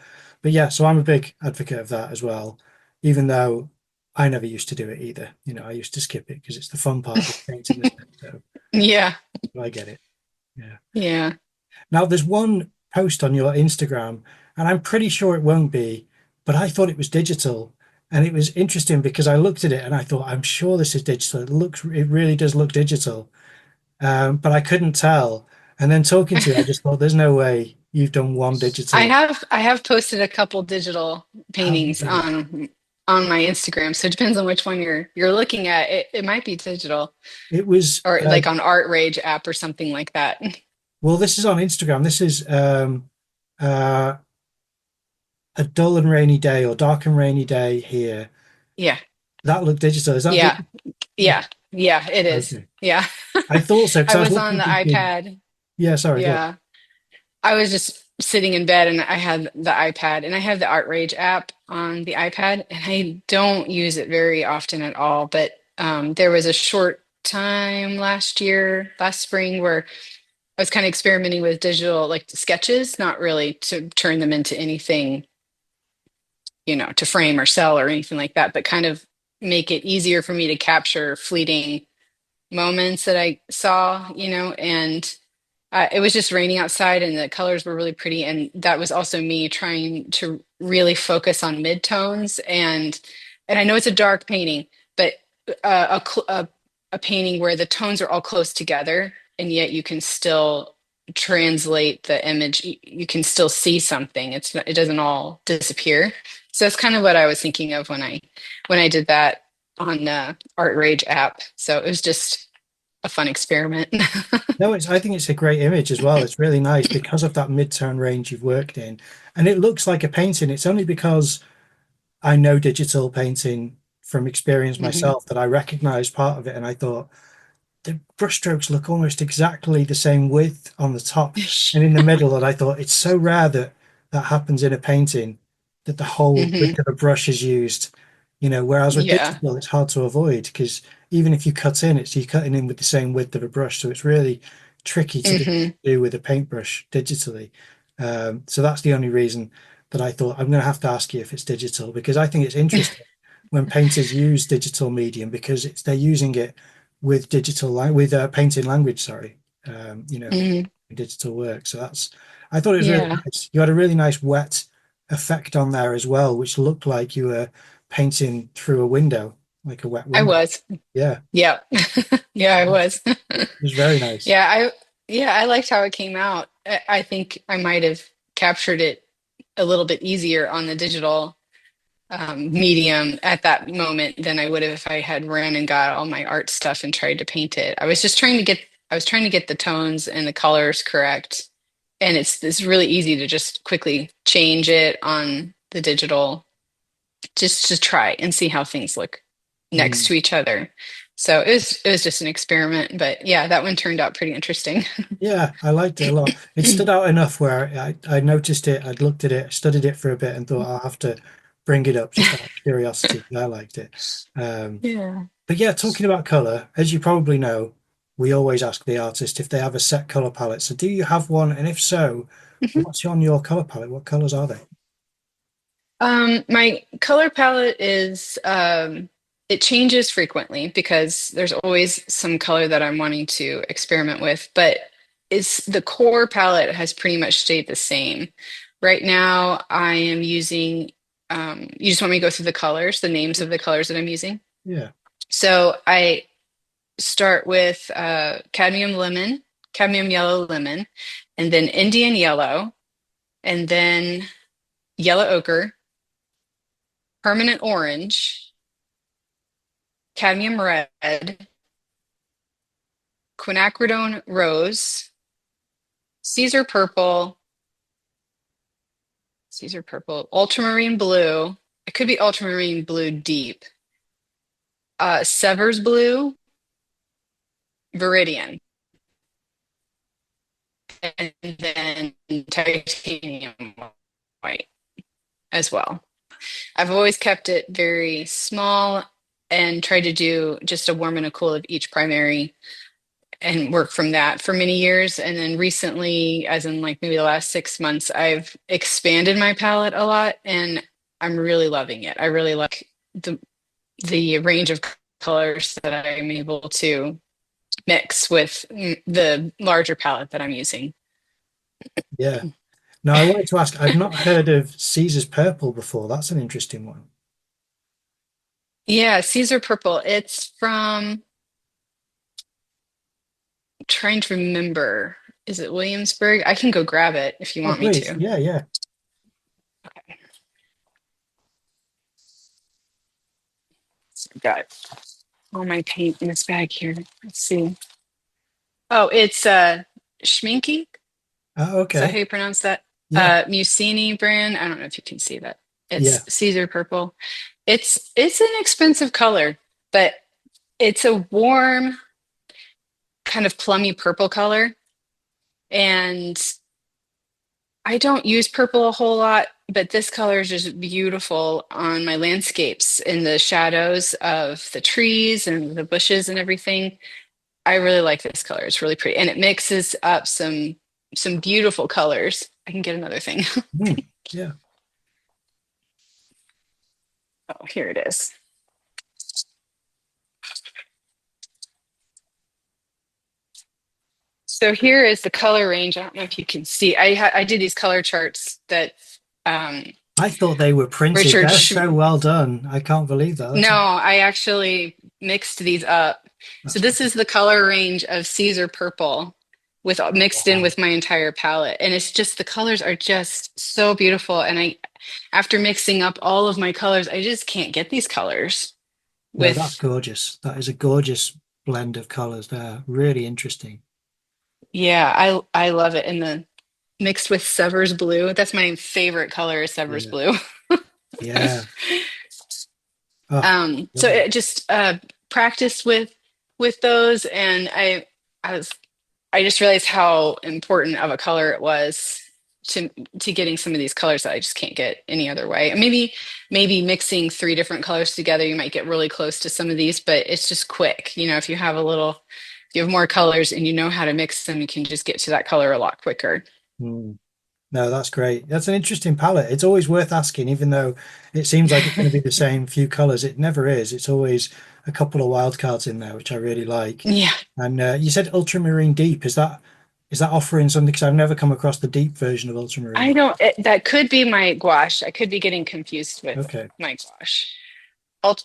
yeah, so I'm a big advocate of that as well, even though I never used to do it either. I used to skip it because it's the fun part of painting, isn't it? So Yeah. I get it. Yeah. Yeah. Now there's one post on your Instagram, and I'm pretty sure it won't be, but I thought it was digital. And it was interesting because I looked at it and I thought, I'm sure this is digital. It really does look digital. But I couldn't tell. And then talking to you, I just thought, there's no way you've done one digital. I have posted a couple digital paintings on my Instagram. So it depends on which one you're looking at. It might be digital. It was or like on Art Rage app or something like that. Well, this is on Instagram. This is a dull and rainy day, or dark and rainy day here. Yeah. That looked digital. Is that Yeah, it is. Okay. Yeah. I thought so. I was on the iPad. Yeah, sorry. Yeah. I was just sitting in bed and I had the iPad, and I have the Art Rage app on the iPad, and I don't use it very often at all. But there was a short time last spring, where I was kind of experimenting with digital, like sketches, not really to turn them into anything, to frame or sell or anything like that, but kind of make it easier for me to capture fleeting moments that I saw, and it was just raining outside and the colors were really pretty. And that was also me trying to really focus on midtones. And I know it's a dark painting, but a painting where the tones are all close together, and yet you can still translate the image. You can still see something. It doesn't all disappear. So that's kind of what I was thinking of when I did that. on the Art Rage app. So it was just a fun experiment. No, I think it's a great image as well. It's really nice because of that mid-tone range you've worked in. And it looks like a painting. It's only because I know digital painting from experience Mhm. myself that I recognized part of it. And I thought the brushstrokes look almost exactly the same width on the top and in the middle. And I thought it's so rare that that happens in a painting, that the whole Hmm. width of a brush is used, whereas with Yeah. digital, it's hard to avoid because even if you cut in, you're cutting in with the same width of a brush. So it's really tricky to Hmm. do with a paintbrush digitally. So that's the only reason that I thought I'm going to have to ask you if it's digital, because I think it's interesting when painters use digital medium because they're using it with with painting language, sorry, Hmm. digital work. So I thought it was really Yeah. nice. You had a really nice wet effect on there as well, which looked like you were painting through a window, like a wet I window. was. Yeah, Yeah. Yeah, I it was. was very nice. Yeah, I liked how it came out. I think I might have captured it a little bit easier on the digital medium at that moment than I would have if I had ran and got all my art stuff and tried to paint it. I was trying to get the tones and the colors correct. And it's really easy to just quickly change it on the digital, just to try and see how things look next Mm. to each other. So it was just an experiment, but yeah, that one turned out pretty interesting. Yeah, I liked it a lot. It stood out enough where I noticed it, I'd looked at it, studied it for a bit, and thought I'll have to bring it up just out of curiosity. I liked it. Um, Yeah. But yeah, talking about color, as you probably know, we always ask the artist if they have a set color palette. So do you have one? And if so, what's on your color palette? What colors are they? My color palette is it changes frequently because there's always some color that I'm wanting to experiment with, but it's the core palette has pretty much stayed the same. Right now, I am using you just want me to go through the colors, the names of the colors that I'm using. Yeah. So I start with cadmium yellow lemon, and then Indian yellow, and then yellow ochre, permanent orange, cadmium red, quinacridone rose, Caesar purple, Caesar purple, ultramarine blue. It could be ultramarine blue deep, Severs blue, viridian, and then titanium white as well. I've always kept it very small and tried to do just a warm and a cool of each primary and work from that for many years. And then recently, as in like maybe the last 6 months, I've expanded my palette a lot and I'm really loving it. I really like the range of colors that I'm able to mix with the larger palette that I'm using. Yeah. Now I wanted to ask, I've not heard of Caesar's purple before. That's an interesting one. Yeah, Caesar purple. It's from trying to remember. Is it Williamsburg? I can go grab it if you Oh, want me please. to. Yeah, yeah. Got all my paint in this bag here. Let's see. Oh, it's Schminky. Oh, Is that okay. how you pronounce that? Yeah. Musini brand. I don't know if you can see that. Yeah. It's Caesar purple. It's an expensive color, but it's a warm, kind of plummy purple color. And I don't use purple a whole lot, but this color is just beautiful on my landscapes in the shadows of the trees and the bushes and everything. I really like this color. It's really pretty, and it mixes up some beautiful colors. I can get another thing. Hmm. Yeah. Oh, here it is. So here is the color range. I don't know if you can see. I did these color charts that um, I thought they were printed. Richard. They're so well done. I can't believe that. No, I actually mixed these up. So That's this is the color range of Caesar purple with mixed in wow. with my entire palette. And it's just the colors are just so beautiful. And I after mixing up all of my colors, I just can't get these colors. No, that's with, gorgeous. That is a gorgeous blend of colors there. Really interesting. yeah, I love it. And the mixed with Severs blue. That's my favorite color is Severs Yeah. blue. Yeah. Oh, So lovely. it just practiced with those, and I was I just realized how important of a color it was to getting some of these colors that I just can't get any other way. And maybe mixing three different colors together, you might get really close to some of these, but it's just quick. You know, if you have more colors and you know how to mix them, you can just get to that color a lot quicker. Mm. No, that's great. That's an interesting palette. It's always worth asking, even though it seems like it's going to be the same few colors. It never is. It's always a couple of wild cards in there, which I really like. Yeah, And you said Ultramarine Deep. Is that offering something? Because I've never come across the deep version of I Ultramarine. don't. That could be my gouache. I could be getting confused with Okay. my gouache.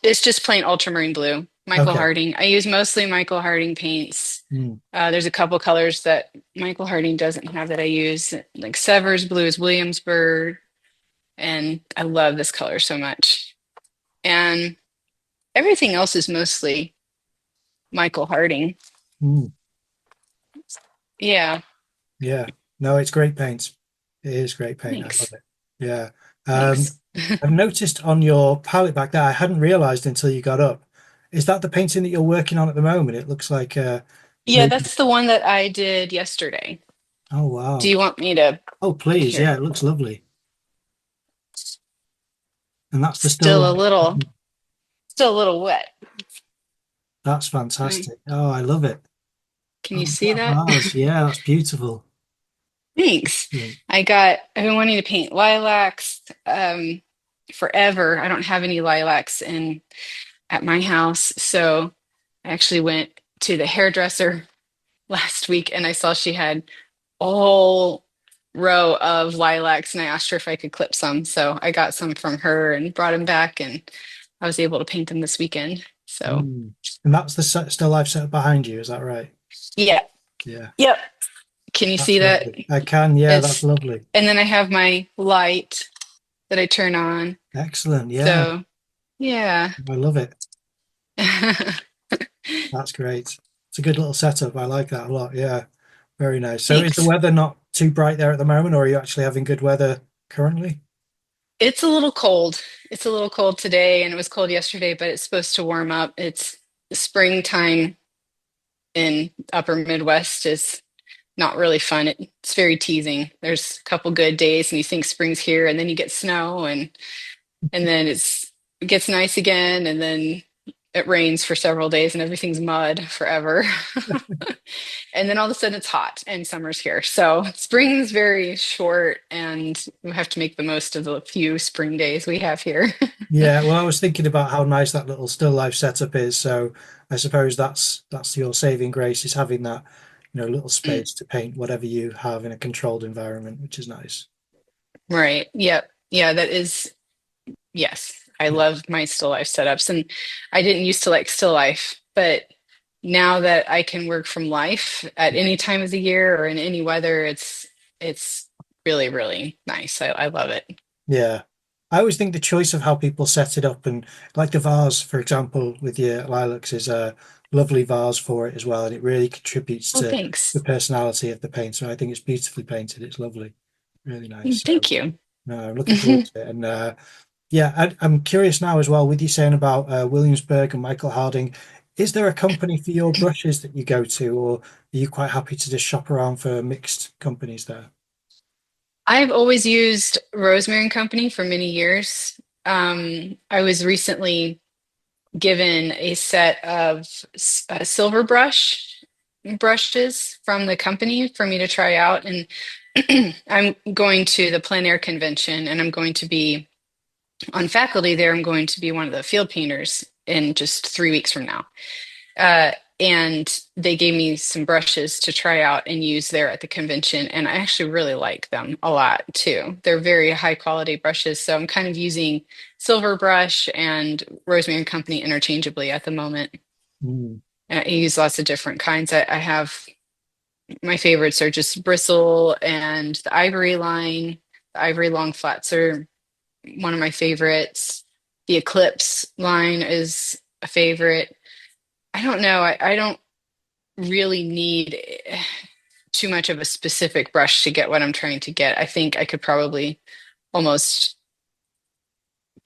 It's just plain ultramarine blue. Michael Okay. Harding. I use mostly Michael Harding paints. Mm. There's a couple colors that Michael Harding doesn't have that I use, like Severs blue is Williamsburg, and I love this color so much. And everything else is mostly Michael Harding. Mm. Yeah, Yeah. No, it's great paint. It is great paint. I love thanks. it. Yeah. Thanks. I've noticed on your palette back there, I hadn't realized until you got up. Is that the painting that you're working on at the moment? It looks like Yeah, maybe. that's the one that I did yesterday. Oh, Do wow. you want me to Oh, please. here? Yeah, it looks lovely. And that's the still Still a life. little, still a little wet. That's fantastic. Oh, I love it. Can you Oh, see that that? vase. Yeah, that's beautiful. Thanks. Excellent. I've been wanting to paint lilacs forever. I don't have any lilacs in at my house. So I actually went to the hairdresser last week and I saw she had a whole row of lilacs and I asked her if I could clip some. So I got some from her and brought them back and I was able to paint them this weekend. So Mm. And that's the still life set behind you. Is that right? yeah. Yeah, Yep. Can you see that's that? lovely. I can. Yeah, that's It's lovely. and then I have my light that I turn on. Excellent. Yeah, So yeah. I love it. That's great. It's a good little setup. I like that a lot. Yeah, very nice. So is the Thanks. weather not too bright there at the moment, or are you actually having good weather currently? It's a little cold. It's a little cold today, and it was cold yesterday, but it's supposed to warm up. It's springtime in upper Midwest is not really fun. It's very teasing. There's a couple good days, and you think spring's here, and then you get snow, and then it gets nice again, and then it rains for several days, and everything's mud forever. And then all of a sudden it's hot and summer's here. So spring's very short and we have to make the most of the few spring days we have here. Yeah, well, I was thinking about how nice that little still life setup is. So I suppose that's your saving grace is having that, little space to paint whatever you have in a controlled environment, which is nice. Right. Yep. Yeah, that is, yes. I Yeah. love my still life setups. And I didn't used to like still life, but now that I can work from life at any time of the year or in any weather, it's really, really nice. I love it. Yeah. I always think the choice of how people set it up and like the vase, for example, with your lilacs is a lovely vase for it as well. And it really contributes Oh, to the thanks. personality of the paint. So I think it's beautifully painted. It's lovely. Really nice. So Thank you. no, I'm looking forward to it. And yeah, I'm curious now as well, with you saying about Williamsburg and Michael Harding, is there a company for your brushes that you go to, or are you quite happy to just shop around for mixed companies there? I've always used Rosemary and Company for many years. I was recently given a set of silver brushes from the company for me to try out, and I'm going to the plein air convention, and I'm going to be on faculty there. I'm going to be one of the field painters in just 3 weeks from now. And they gave me some brushes to try out and use there at the convention. And I actually really like them a lot too. They're very high quality brushes. So I'm kind of using Silver Brush and Rosemary and Company interchangeably at the moment. Mm. I use lots of different kinds. I have my favorites are just Bristle and the Ivory line. The Ivory long flats are one of my favorites. The Eclipse line is a favorite. I don't know. I don't really need too much of a specific brush to get what I'm trying to get. I think I could probably almost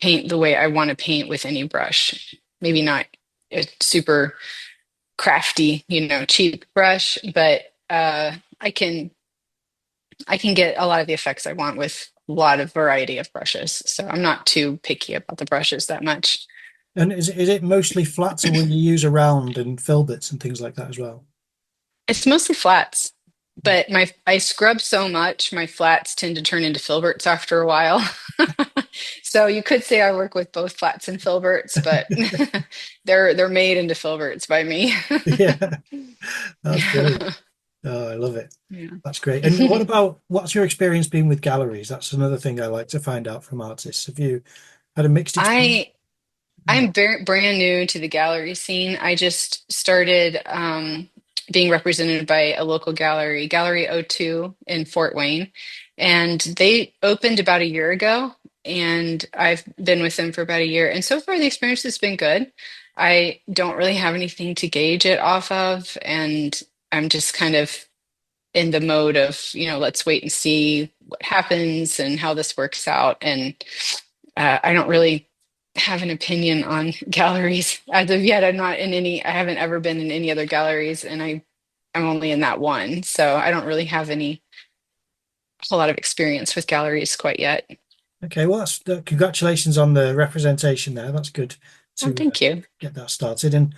paint the way I want to paint with any brush. Maybe not a super crafty, cheap brush, but I can get a lot of the effects I want with a lot of variety of brushes. So I'm not too picky about the brushes that much. And is it mostly flats, or will you use a round and filberts and things like that as well? It's mostly flats, but I scrub so much, my flats tend to turn into filberts after a while. So you could say I work with both flats and filberts, but they're made into filberts by me. Yeah, that's brilliant. Oh, I love it. Yeah. That's great. And what's your experience been with galleries? That's another thing I like to find out from artists. Have you had a mixed experience? I'm very brand new to the gallery scene. I just started being represented by a local gallery, Gallery O2 in Fort Wayne, and they opened about a year ago, and I've been with them for about a year. And so far, the experience has been good. I don't really have anything to gauge it off of, and I'm just kind of in the mode of, let's wait and see what happens and how this works out. And I don't really have an opinion on galleries as of yet. I haven't ever been in any other galleries, and I'm only in that one. So I don't really have a whole lot of experience with galleries quite yet. Okay, well, congratulations on the representation there. That's good Well, to thank you. get that started. And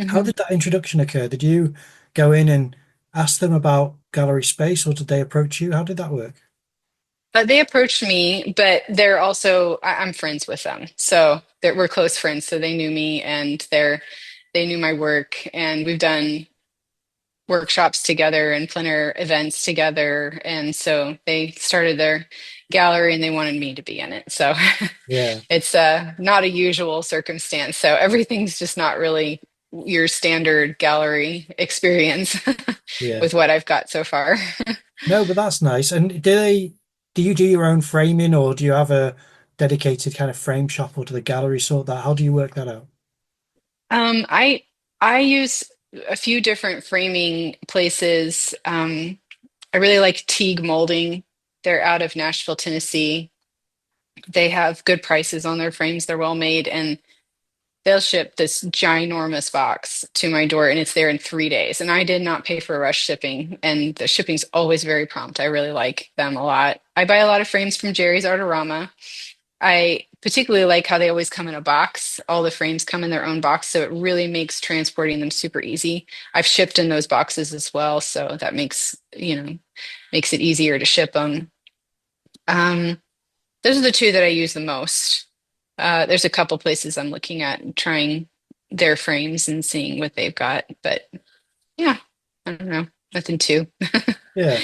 how Mhm. did that introduction occur? Did you go in and ask them about gallery space, or did they approach you? How did that work? They approached me, but I'm friends with them. So we're close friends. So they knew me, and they knew my work, and we've done workshops together and plein events together. And so they started their gallery, and they wanted me to be in it. So Yeah, it's not a usual circumstance. So everything's just not really your standard gallery experience yeah. with what I've got so far. No, but that's nice. And do you do your own framing, or do you have a dedicated kind of frame shop, or do the gallery sort that? How do you work that out? Um, I I use a few different framing places. I really like Teague Molding. They're out of Nashville, Tennessee. They have good prices on their frames. They're well made, and they'll ship this ginormous box to my door, and it's there in 3 days. And I did not pay for rush shipping, and the shipping's always very prompt. I really like them a lot. I buy a lot of frames from Jerry's Artorama. I particularly like how they always come in a box. All the frames come in their own box, so it really makes transporting them super easy. I've shipped in those boxes as well, so that makes it easier to ship them. Um, those are the two that I use the most. There's a couple places I'm looking at and trying their frames and seeing what they've got, but yeah, I don't know, nothing too. Yeah,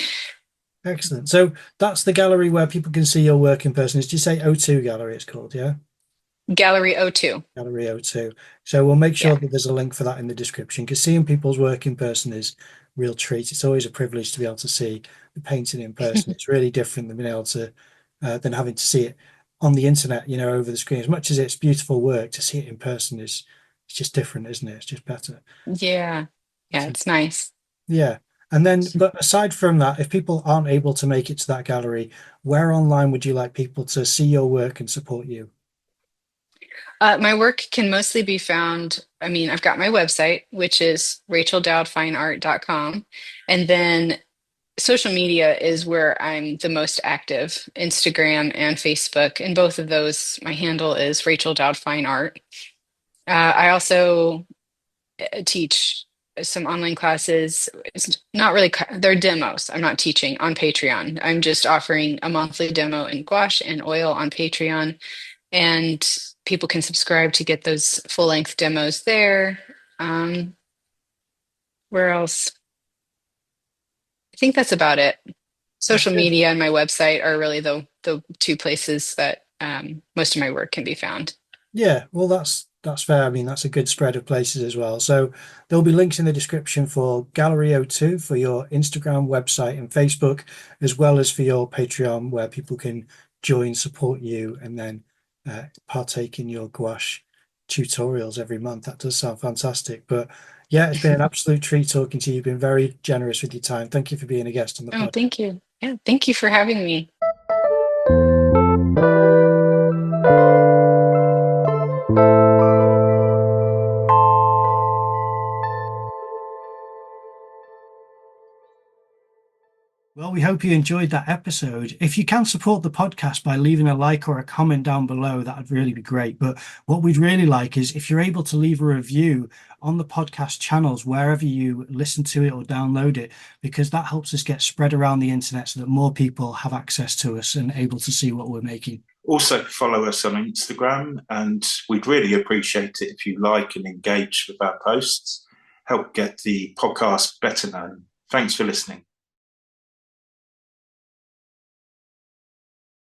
excellent. So that's the gallery where people can see your work in person. Did you say O2 Gallery it's called? Yeah, Gallery O2. Gallery O2. So we'll make sure Yeah. that there's a link for that in the description, because seeing people's work in person is a real treat. It's always a privilege to be able to see the painting in person. It's really different than being able to than having to see it on the internet, over the screen. As much as it's beautiful work, to see it in person is it's just different, isn't it? It's just better. Yeah. Yeah, So, it's nice. yeah. And then, but aside from that, if people aren't able to make it to that gallery, where online would you like people to see your work and support you? My work can mostly be found. I mean, I've got my website, which is racheldowdfineart.com. And then social media is where I'm the most active, Instagram and Facebook. And both of those, my handle is Rachel Dowd Fine Art. I also teach some online classes. It's not really, they're demos. I'm not teaching on Patreon. I'm just offering a monthly demo in gouache and oil on Patreon, and people can subscribe to get those full length demos there. Um, where else? I think that's about it. That's Social good. media and my website are really the two places that most of my work can be found. Yeah, well, that's fair. I mean, that's a good spread of places as well. So there'll be links in the description for Gallery O2 for your Instagram, website, and Facebook, as well as for your Patreon, where people can join, support you, and then partake in your gouache tutorials every month. That does sound fantastic. But yeah, it's been an absolute treat talking to you. You've been very generous with your time. Thank you for being a guest on the Oh, podcast. thank you. Yeah, thank you for having me. Well, we hope you enjoyed that episode. If you can support the podcast by leaving a like or a comment down below, that would really be great. But what we'd really like is if you're able to leave a review on the podcast channels, wherever you listen to it or download it, because that helps us get spread around the internet so that more people have access to us and able to see what we're making. Also, follow us on Instagram, and we'd really appreciate it if you like and engage with our posts. Help get the podcast better known. Thanks for listening.